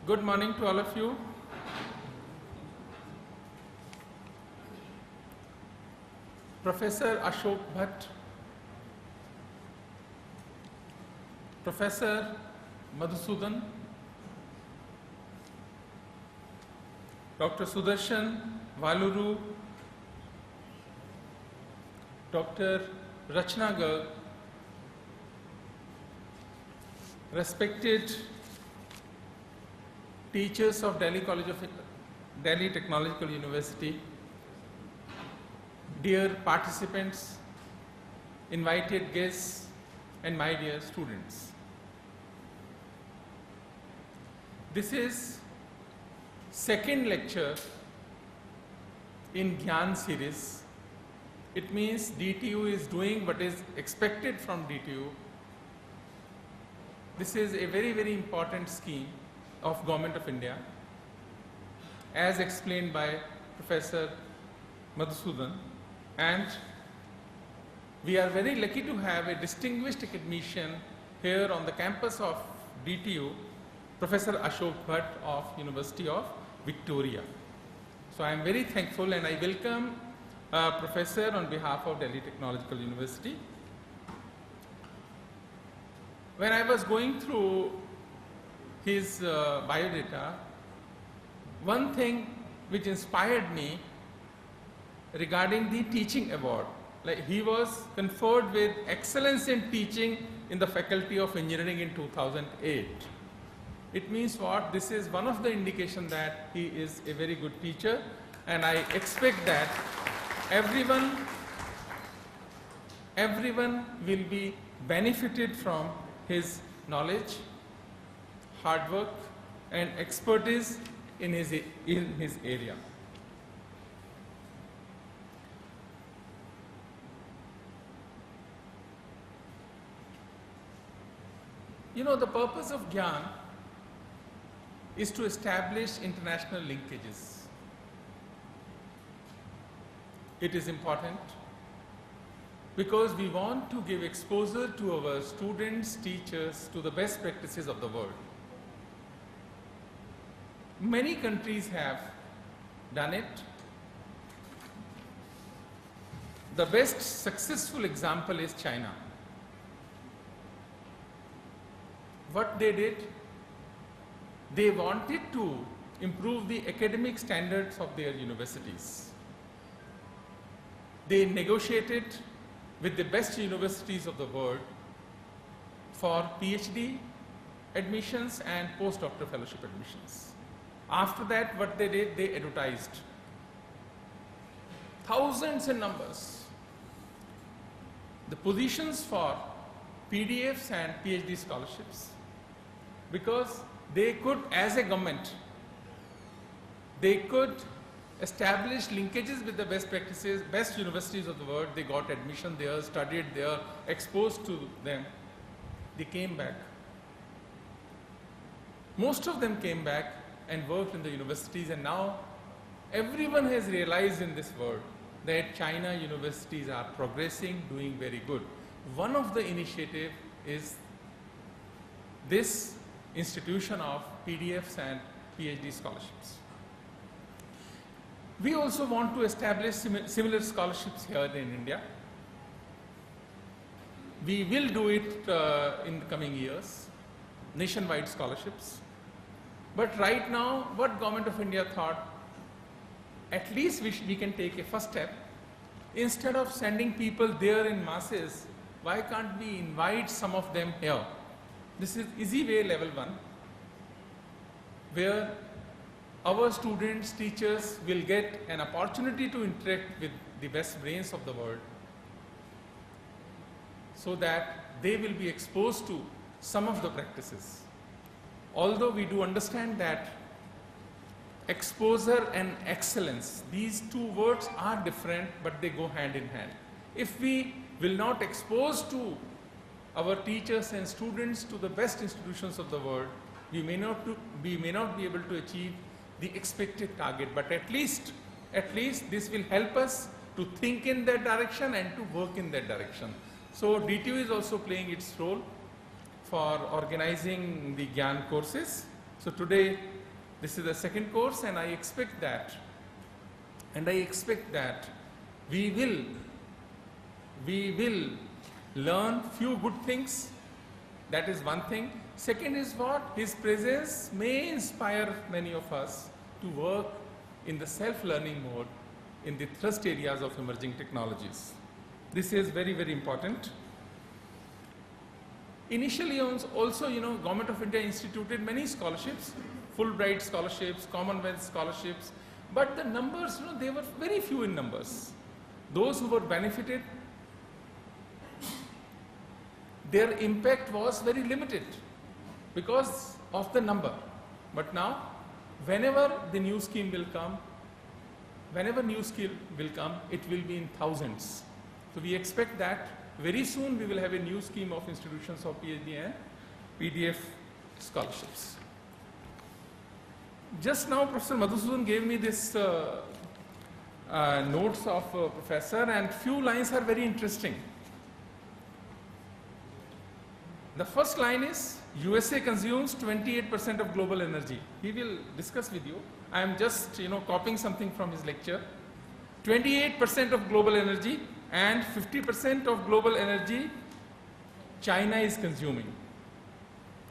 Good morning to all of you. Professor Ashok Bhatt, Professor Madhusudan, Dr. Sudarshan Valuru, Dr. Rachna Garg, respected teachers of Delhi Technological University, dear participants, invited guests, and my dear students. This is second lecture in GIAN series. It means DTU is doing what is expected from DTU. This is a very, very important scheme of Government of India, as explained by Professor Madhusudan, and we are very lucky to have a distinguished academician here on the campus of DTU, Professor Ashok Bhatt of University of Victoria. So I am very thankful and I welcome Professor on behalf of Delhi Technological University. When I was going through his biodata, one thing which inspired me regarding the teaching award, like he was conferred with excellence in teaching in the Faculty of Engineering in 2008. It means what? This is one of the indications that he is a very good teacher, and I expect that everyone will be benefited from his knowledge, hard work, and expertise in his area. You know, the purpose of GIAN is to establish international linkages. It is important because we want to give exposure to our students, teachers, to the best practices of the world. Many countries have done it. The best successful example is China. What they did, they wanted to improve the academic standards of their universities. They negotiated with the best universities of the world for PhD admissions and postdoctoral fellowship admissions. After that, what they did, they advertised thousands in numbers the positions for PDFs and PhD scholarships, because they could, as a government, they could establish linkages with the best practices, best universities of the world. They got admission there, studied there, exposed to them. They came back. Most of them came back and worked in the universities, and now everyone has realized in this world that China universities are progressing, doing very good. One of the initiatives is this institution of PDFs and PhD scholarships. We also want to establish similar scholarships here in India. We will do it in the coming years, nationwide scholarships. But right now, what Government of India thought, at least we can take a first step. Instead of sending people there in masses, why can't we invite some of them here? This is easy way level 1, where our students, teachers will get an opportunity to interact with the best brains of the world, so that they will be exposed to some of the practices. Although we do understand that exposure and excellence, these two words are different, but they go hand in hand. If we will not expose to our teachers and students to the best institutions of the world, we may not be able to achieve the expected target, but at least this will help us to think in that direction and to work in that direction. So DTU is also playing its role for organizing the GIAN courses. So today This is the second course, and I expect that we will learn few good things. That is one thing. Second is what? His presence may inspire many of us to work in the self-learning mode in the thrust areas of emerging technologies. This is very, very important. Initially also, Government of India instituted many scholarships, Fulbright scholarships, Commonwealth scholarships, but the numbers, they were very few in numbers. Those who were benefited, their impact was very limited because of the number. But now, whenever the new scheme will come, it will be in thousands. So we expect that very soon we will have a new scheme of institutions of PhD and PDF scholarships. Just now Professor Madhusudan gave me this notes of professor, and few lines are very interesting. The first line is USA consumes 28% of global energy. He will discuss with you. I am just copying something from his lecture. 28% of global energy, and 50% of global energy China is consuming.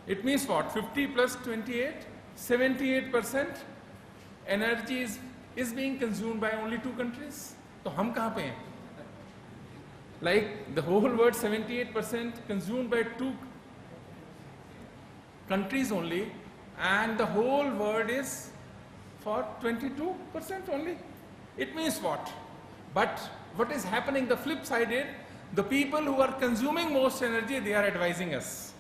It means what? 50 plus 28, 78% energy is being consumed by only 2 countries. So hum kahan pe hain? Like the whole world, 78% consumed by 2 countries only, and the whole world is for 22% only. It means what? But what is happening, the flip side is, the people who are consuming most energy, they are advising us.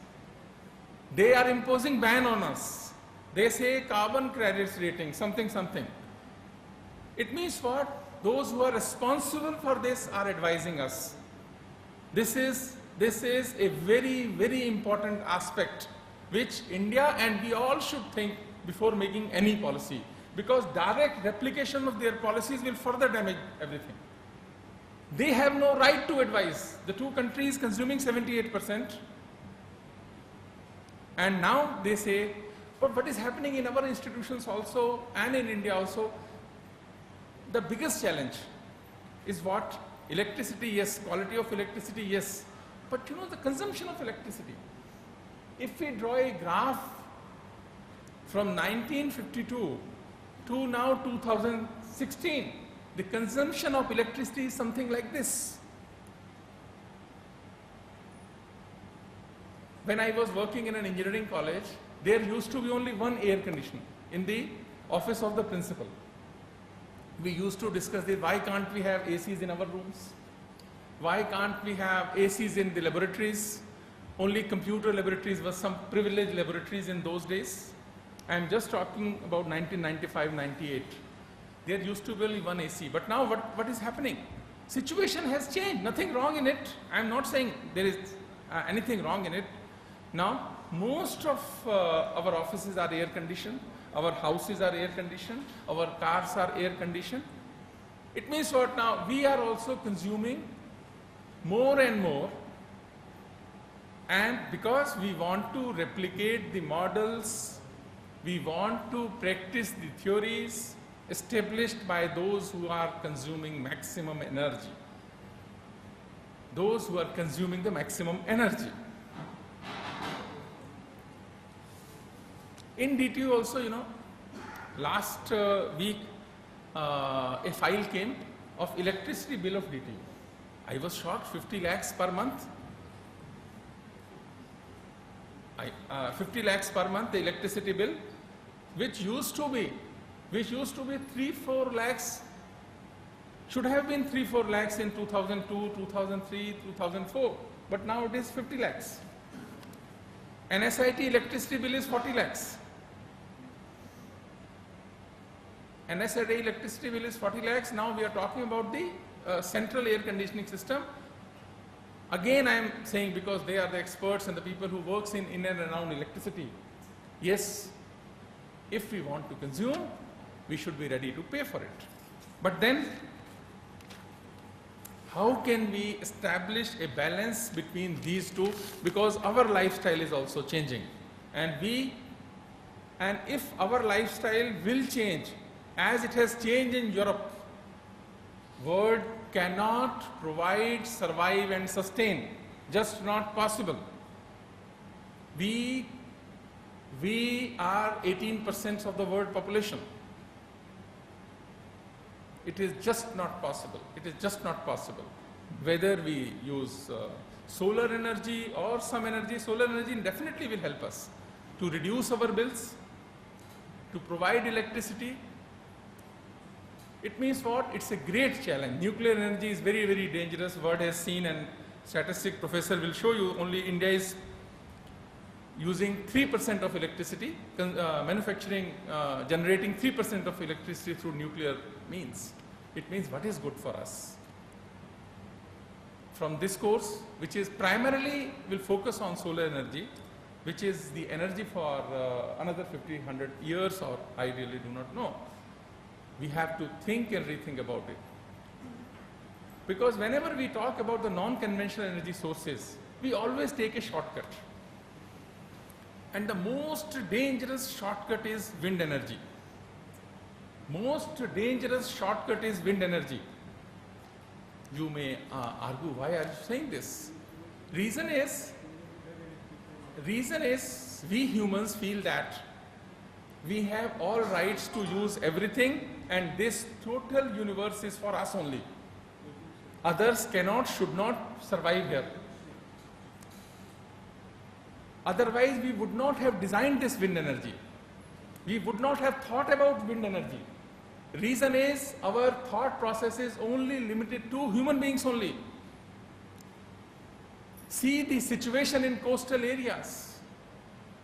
They are imposing ban on us. They say carbon credits rating, something. It means what? Those who are responsible for this are advising us. This is a very, very important aspect which India and we all should think before making any policy, because direct replication of their policies will further damage everything. They have no right to advise. The 2 countries consuming 78%, and now they say, but what is happening in our institutions also and in India also, the biggest challenge is what? Electricity, yes, quality of electricity, yes, but the consumption of electricity. If we draw a graph from 1952 to now 2016, the consumption of electricity is something like this. When I was working in an engineering college, there used to be only one air conditioner in the office of the principal. We used to discuss this, why can't we have ACs in our rooms? Why can't we have ACs in the laboratories? Only computer laboratories were some privileged laboratories in those days. I am just talking about 1995-98. There used to be only one AC, but now what is happening? Situation has changed, nothing wrong in it. I am not saying there is anything wrong in it. Now, most of our offices are air conditioned, our houses are air conditioned, our cars are air conditioned. It means what now? We are also consuming more and more, and because we want to replicate the models, we want to practice the theories established by those who are consuming maximum energy. Those who are consuming the maximum energy. In DTU also, last week a file came of electricity bill of DTU. I was shocked, 50 lakhs per month. 50 lakhs per month, the electricity bill, which used to be 3-4 lakhs, should have been 3-4 lakhs in 2002, 2003, 2004, but now it is 50 lakhs. An SIT electricity bill is 40 lakhs. An SIT electricity bill is 40 lakhs. Now we are talking about the central air conditioning system. Again, I am saying, because they are the experts and the people who works in and around electricity. Yes, if we want to consume, we should be ready to pay for it. But then, how can we establish a balance between these two? Because our lifestyle is also changing, and we And if our lifestyle will change, as it has changed in Europe, world cannot provide, survive and sustain. Just not possible. We are 18% of the world population. It is just not possible. It is just not possible. Whether we use solar energy or some energy, solar energy definitely will help us to reduce our bills, to provide electricity. It means what? It's a great challenge. Nuclear energy is very, very dangerous. World has seen, and statistic professor will show you, only India is using 3% of electricity, generating 3% of electricity through nuclear means. It means what is good for us? From this course, which is primarily will focus on solar energy, which is the energy for another 50, 100 years, or I really do not know. We have to think and rethink about it. Because whenever we talk about the non-conventional energy sources, we always take a shortcut. And the most dangerous shortcut is wind energy. Most dangerous shortcut is wind energy. You may argue, why are you saying this? Reason is we humans feel that we have all rights to use everything, and this total universe is for us only. Others cannot, should not survive here. Otherwise, we would not have designed this wind energy. We would not have thought about wind energy. Reason is our thought process is only limited to human beings only. See the situation in coastal areas.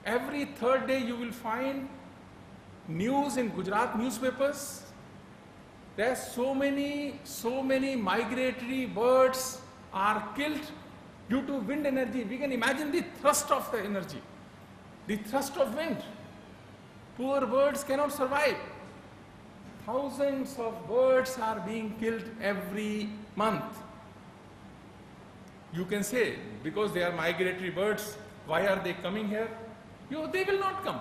Every third day you will find news in Gujarat newspapers. There are so many migratory birds are killed due to wind energy. We can imagine the thrust of the energy, the thrust of wind. Poor birds cannot survive. Thousands of birds are being killed every month. You can say, because they are migratory birds, why are they coming here? They will not come.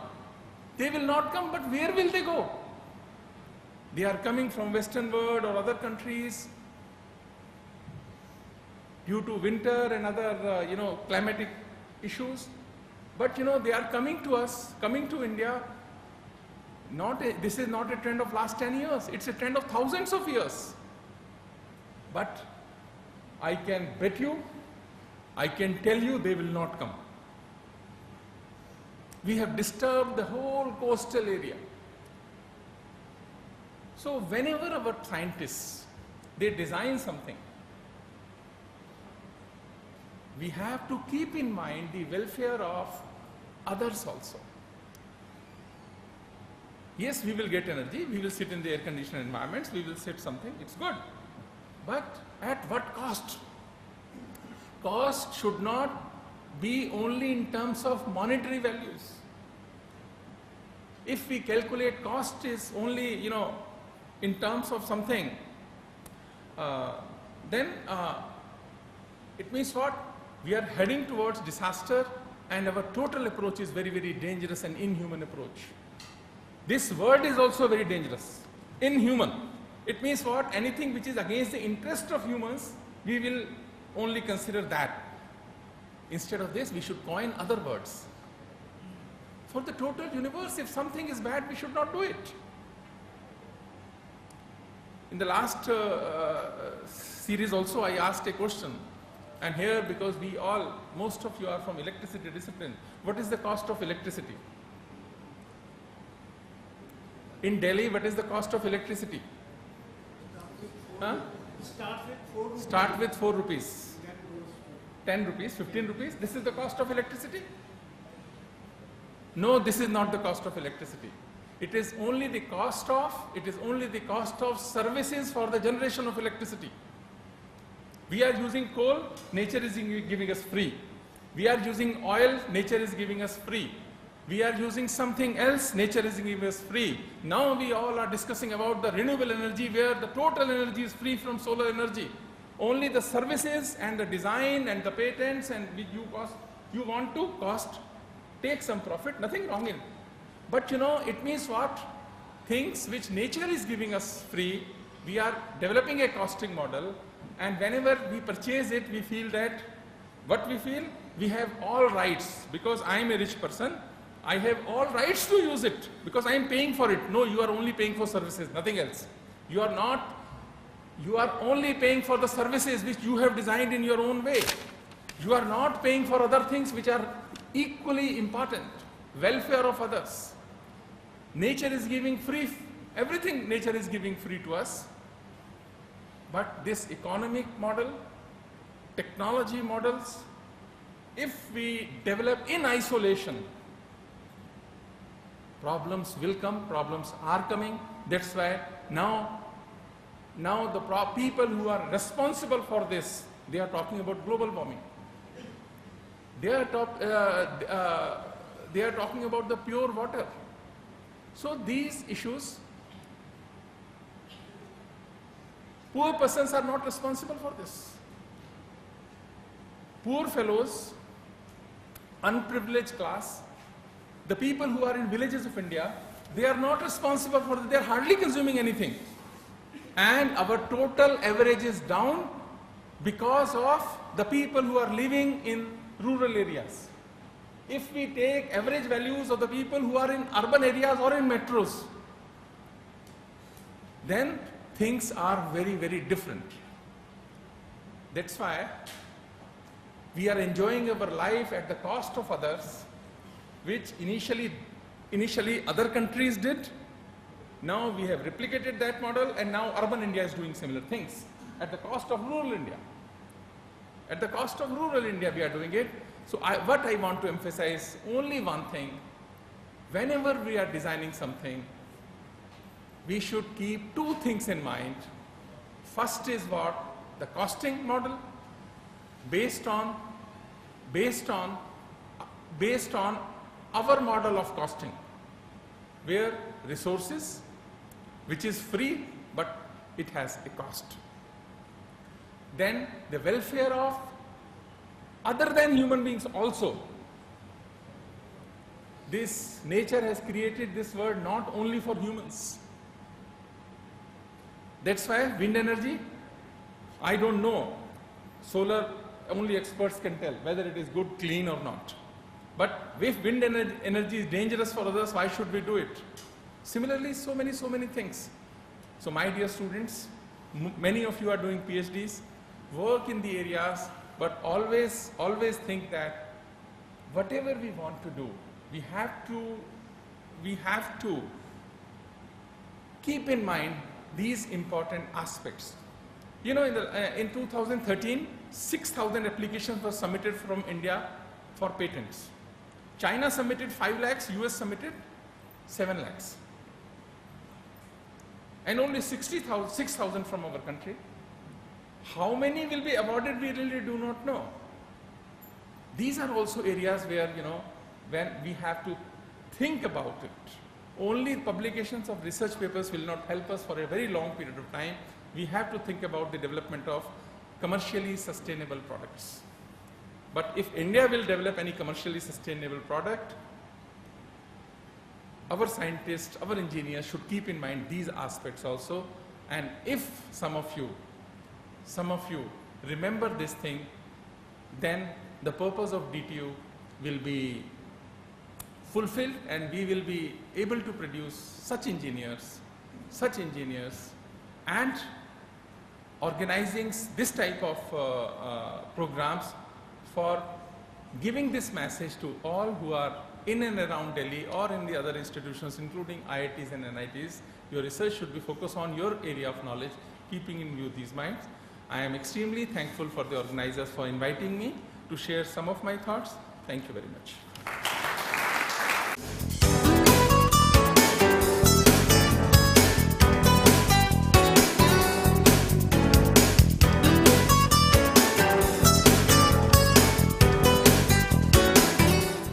They will not come, but where will they go? They are coming from Western world or other countries due to winter and other, climatic issues. But, they are coming to us, coming to India. This is not a trend of last 10 years. It's a trend of thousands of years. But I can bet you, I can tell you they will not come. We have disturbed the whole coastal area. So whenever our scientists, they design something, we have to keep in mind the welfare of others also. Yes, we will get energy, we will sit in the air-conditioned environments, we will sit something, it's good. But at what cost? Cost should not be only in terms of monetary values. If we calculate cost is only, in terms of something, then it means what? We are heading towards disaster, and our total approach is very, very dangerous and inhuman approach. This word is also very dangerous, inhuman. It means what? Anything which is against the interest of humans, we will only consider that. Instead of this, we should coin other words. For the total universe, if something is bad, we should not do it. In the last series also, I asked a question. And here, because most of you are from electricity discipline, what is the cost of electricity? In Delhi, what is the cost of electricity? Huh? Start with 4 rupees. 10 rupees, 15 rupees. This is the cost of electricity? No, this is not the cost of electricity. It is only the cost of services for the generation of electricity. We are using coal, nature is giving us free. We are using oil, nature is giving us free. We are using something else, nature is giving us free. Now we all are discussing about the renewable energy, where the total energy is free from solar energy. Only the services and the design and the patents and you want to take some profit, nothing wrong in. But you know, it means what? Things which nature is giving us free, we are developing a costing model, and whenever we purchase it, we feel that, what we feel? We have all rights. Because I am a rich person, I have all rights to use it, because I am paying for it. No, you are only paying for services, nothing else. You are not, you are only paying for the services which you have designed in your own way. You are not paying for other things which are equally important. Welfare of others. Nature is giving free, everything nature is giving free to us. But this economic model, technology models, if we develop in isolation, problems will come, problems are coming. That's why now the people who are responsible for this, they are talking about global warming. They are talking about the pure water. So these issues, poor persons are not responsible for this. Poor fellows, unprivileged class, the people who are in villages of India, they are not responsible for this. They are hardly consuming anything. And our total average is down because of the people who are living in rural areas. If we take average values of the people who are in urban areas or in metros, then things are very, very different. That's why we are enjoying our life at the cost of others, which initially other countries did. Now we have replicated that model, and now urban India is doing similar things at the cost of rural India. At the cost of rural India we are doing it. So what I want to emphasize, only one thing: whenever we are designing something, we should keep two things in mind. First is what? The costing model based on our model of costing, where resources, which is free, but it has a cost. Then the welfare of other than human beings also. This nature has created this world not only for humans. That's why wind energy, I don't know, solar, only experts can tell whether it is good, clean or not. But if wind energy is dangerous for others, why should we do it? Similarly, so many things. So my dear students, many of you are doing PhDs, work in the areas, but always think that whatever we want to do, we have to keep in mind these important aspects. You know, in 2013, 6,000 applications were submitted from India for patents. China submitted 5 lakhs, US submitted 7 lakhs. And only 6,000 from our country. How many will be awarded, we really do not know. These are also areas where, you know, when we have to think about it. Only publications of research papers will not help us for a very long period of time. We have to think about the development of commercially sustainable products. But if India will develop any commercially sustainable product, our scientists, our engineers should keep in mind these aspects also. And if some of you remember this thing, then the purpose of DTU will be fulfilled, and we will be able to produce such engineers, and organizing this type of programs for giving this message to all who are in and around Delhi or in the other institutions, including IITs and NITs. Your research should be focused on your area of knowledge, keeping in view these minds. I am extremely thankful for the organizers for inviting me to share some of my thoughts. Thank you very much.